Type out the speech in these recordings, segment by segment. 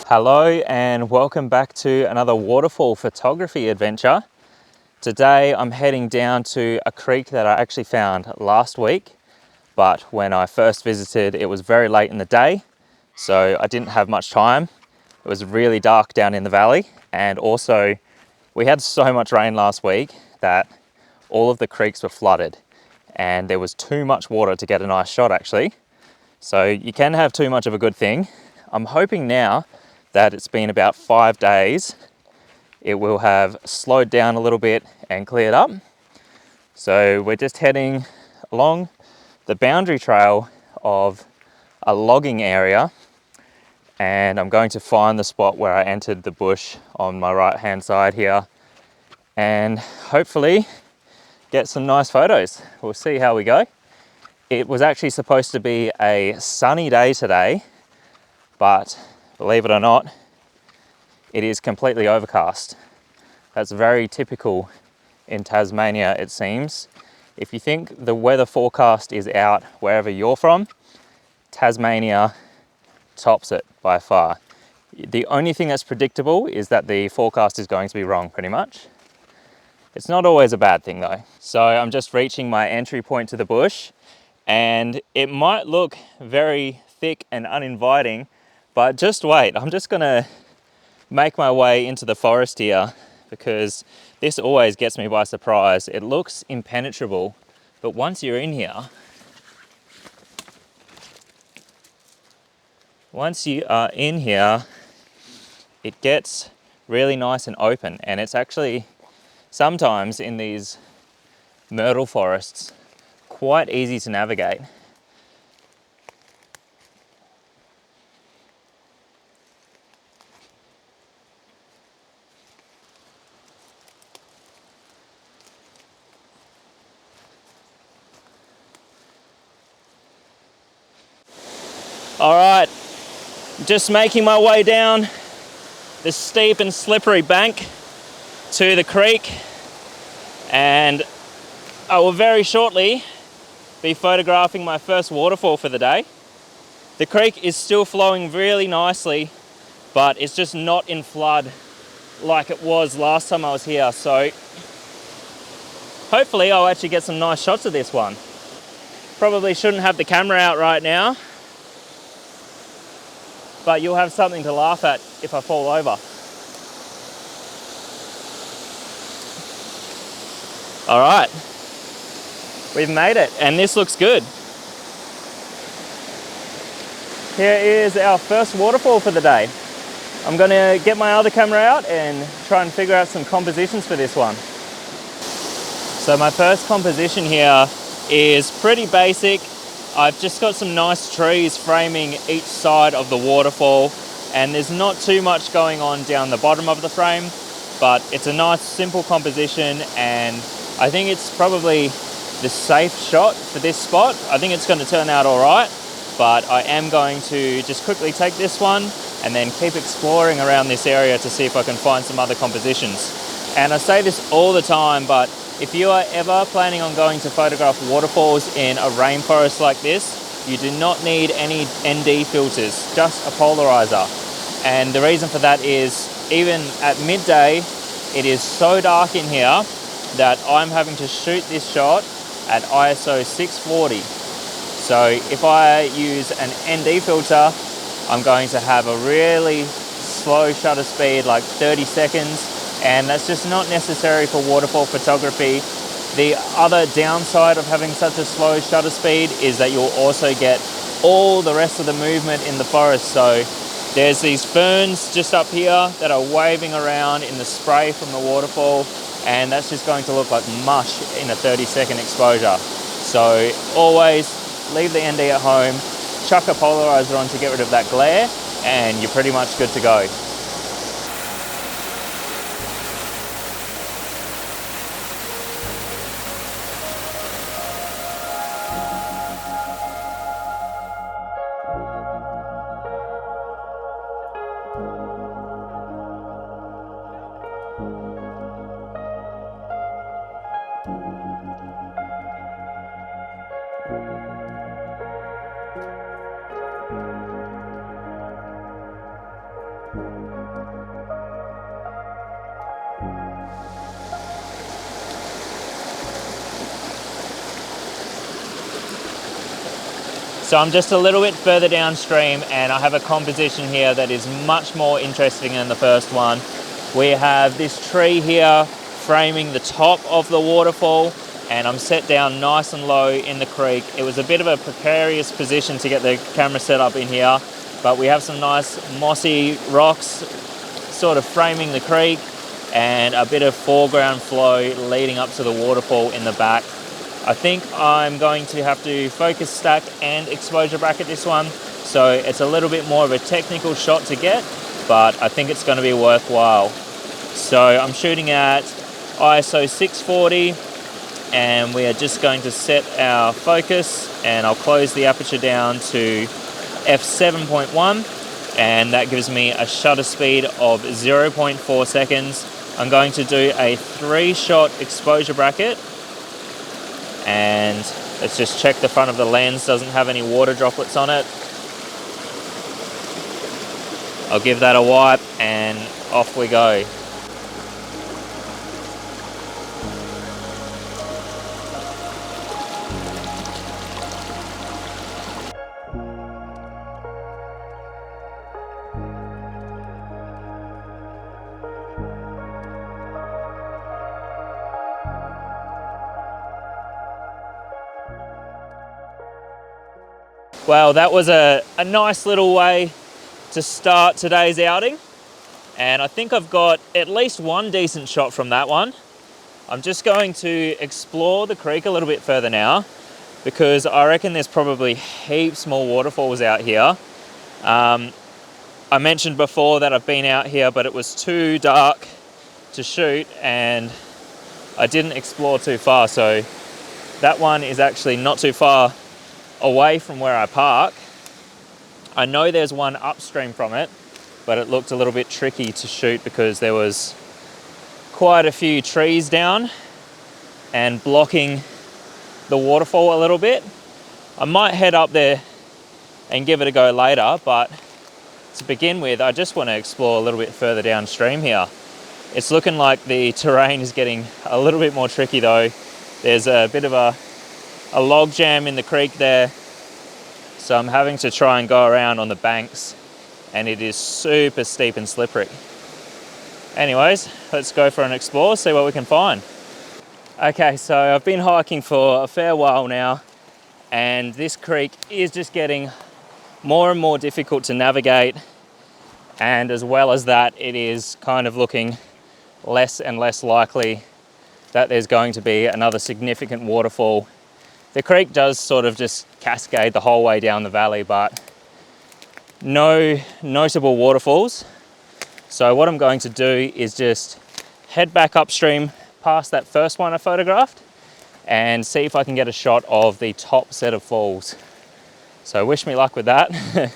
Hello and welcome back to another waterfall photography adventure. Today I'm heading down to a creek that I actually found last week, but when I first visited it was very late in the day, so I didn't have much time. It was really dark down in the valley, and also we had so much rain last week that all of the creeks were flooded and there was too much water to get a nice shot actually. So you can have too much of a good thing. I'm hoping now that it's been about 5 days, it will have slowed down a little bit and cleared up. So we're just heading along the boundary trail of a logging area, and I'm going to find the spot where I entered the bush on my right hand side here and hopefully get some nice photos. We'll see how we go. It was actually supposed to be a sunny day today, but believe it or not, it is completely overcast. That's very typical in Tasmania, it seems. If you think the weather forecast is out wherever you're from, Tasmania tops it by far. The only thing that's predictable is that the forecast is going to be wrong pretty much. It's not always a bad thing though. So I'm just reaching my entry point to the bush, and it might look very thick and uninviting, but just wait. I'm just gonna make my way into the forest here because this always gets me by surprise. It looks impenetrable, but once you're in here, it gets really nice and open, and it's actually sometimes in these myrtle forests quite easy to navigate. All right, just making my way down this steep and slippery bank to the creek, and I will very shortly be photographing my first waterfall for the day. The creek is still flowing really nicely, but it's just not in flood like it was last time I was here, so hopefully I'll actually get some nice shots of this one. Probably shouldn't have the camera out right now, but you'll have something to laugh at if I fall over. All right, we've made it, and this looks good. Here is our first waterfall for the day. I'm gonna get my other camera out and try and figure out some compositions for this one. So my first composition here is pretty basic. I've just got some nice trees framing each side of the waterfall, and there's not too much going on down the bottom of the frame, but it's a nice simple composition, and I think it's probably the safe shot for this spot. I think it's going to turn out all right, but I am going to just quickly take this one and then keep exploring around this area to see if I can find some other compositions. And I say this all the time, but if you are ever planning on going to photograph waterfalls in a rainforest like this, you do not need any ND filters, just a polarizer. And the reason for that is, even at midday, it is so dark in here that I'm having to shoot this shot at ISO 640. So if I use an ND filter, I'm going to have a really slow shutter speed, like 30 seconds, and that's just not necessary for waterfall photography. The other downside of having such a slow shutter speed is that you'll also get all the rest of the movement in the forest. So there's these ferns just up here that are waving around in the spray from the waterfall, and that's just going to look like mush in a 30-second exposure. So always leave the ND at home, chuck a polarizer on to get rid of that glare, and you're pretty much good to go. So I'm just a little bit further downstream and I have a composition here that is much more interesting than the first one. We have this tree here framing the top of the waterfall, and I'm set down nice and low in the creek. It was a bit of a precarious position to get the camera set up in here, but we have some nice mossy rocks sort of framing the creek and a bit of foreground flow leading up to the waterfall in the back. I think I'm going to have to focus stack and exposure bracket this one, so it's a little bit more of a technical shot to get, but I think it's going to be worthwhile. So I'm shooting at ISO 640 and we are just going to set our focus, and I'll close the aperture down to f7.1 and that gives me a shutter speed of 0.4 seconds. I'm going to do a 3-shot exposure bracket, and let's just check the front of the lens doesn't have any water droplets on it. I'll give that a wipe and off we go. Well, that was a nice little way to start today's outing, and I think I've got at least one decent shot from that one. I'm just going to explore the creek a little bit further now because I reckon there's probably heaps more waterfalls out here. I mentioned before that I've been out here but it was too dark to shoot and I didn't explore too far, so that one is actually not too far away from where I park. I know there's one upstream from it, but it looked a little bit tricky to shoot because there was quite a few trees down and blocking the waterfall a little bit. I might head up there and give it a go later, but to begin with, I just want to explore a little bit further downstream here. It's looking like the terrain is getting a little bit more tricky though. There's a bit of a log jam in the creek there, so I'm having to try and go around on the banks and it is super steep and slippery. Anyways, let's go for an explore, see what we can find. Okay, so I've been hiking for a fair while now and this creek is just getting more and more difficult to navigate, and as well as that, it is kind of looking less and less likely that there's going to be another significant waterfall. The creek does sort of just cascade the whole way down the valley, but no notable waterfalls. So what I'm going to do is just head back upstream past that first one I photographed and see if I can get a shot of the top set of falls. So wish me luck with that.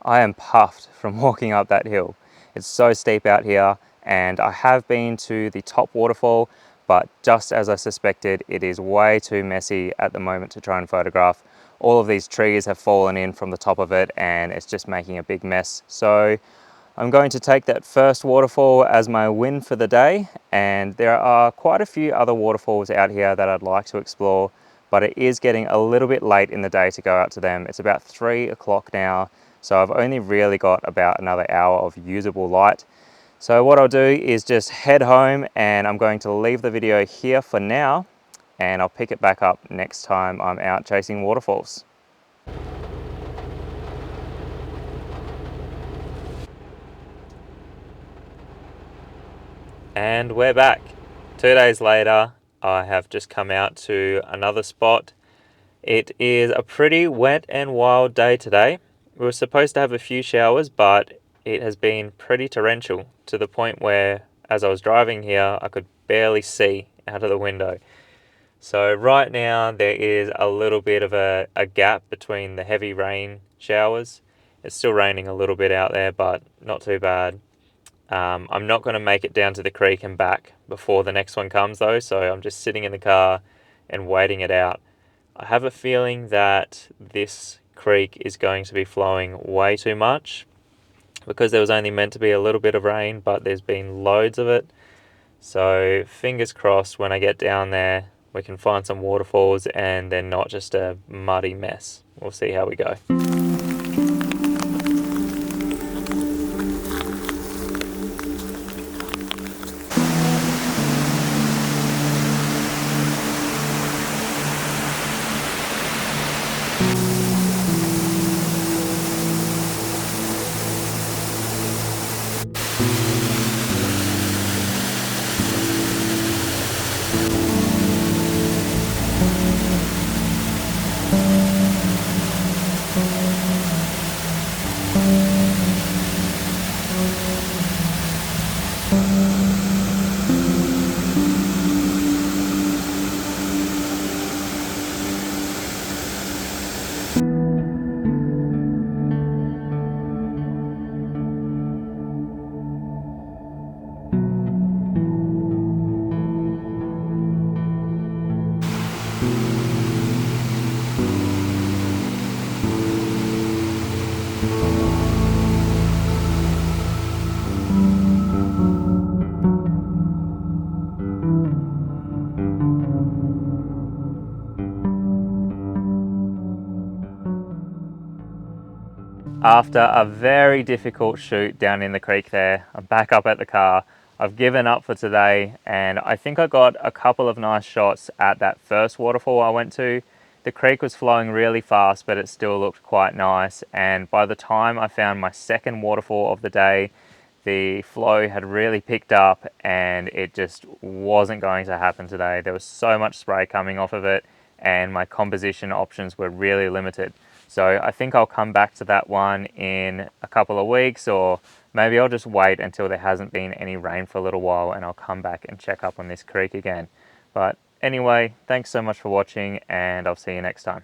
I am puffed from walking up that hill. It's so steep out here, and I have been to the top waterfall, but just as I suspected, it is way too messy at the moment to try and photograph. All of these trees have fallen in from the top of it and it's just making a big mess. So I'm going to take that first waterfall as my win for the day, and there are quite a few other waterfalls out here that I'd like to explore, but it is getting a little bit late in the day to go out to them. It's about 3 o'clock now, so I've only really got about another hour of usable light. So what I'll do is just head home, and I'm going to leave the video here for now, and I'll pick it back up next time I'm out chasing waterfalls. And we're back. 2 days later, I have just come out to another spot. It is a pretty wet and wild day today. We were supposed to have a few showers, but it has been pretty torrential to the point where, as I was driving here, I could barely see out of the window. So right now there is a little bit of a gap between the heavy rain showers. It's still raining a little bit out there, but not too bad. I'm not going to make it down to the creek and back before the next one comes though, so I'm just sitting in the car and waiting it out. I have a feeling that this creek is going to be flowing way too much because there was only meant to be a little bit of rain, but there's been loads of it. So fingers crossed when I get down there we can find some waterfalls and they're not just a muddy mess. We'll see how we go. After a very difficult shoot down in the creek there, I'm back up at the car. I've given up for today and I think I got a couple of nice shots at that first waterfall I went to. The creek was flowing really fast, but it still looked quite nice. And by the time I found my second waterfall of the day, the flow had really picked up and it just wasn't going to happen today. There was so much spray coming off of it and my composition options were really limited. So I think I'll come back to that one in a couple of weeks, or maybe I'll just wait until there hasn't been any rain for a little while and I'll come back and check up on this creek again. But anyway, thanks so much for watching and I'll see you next time.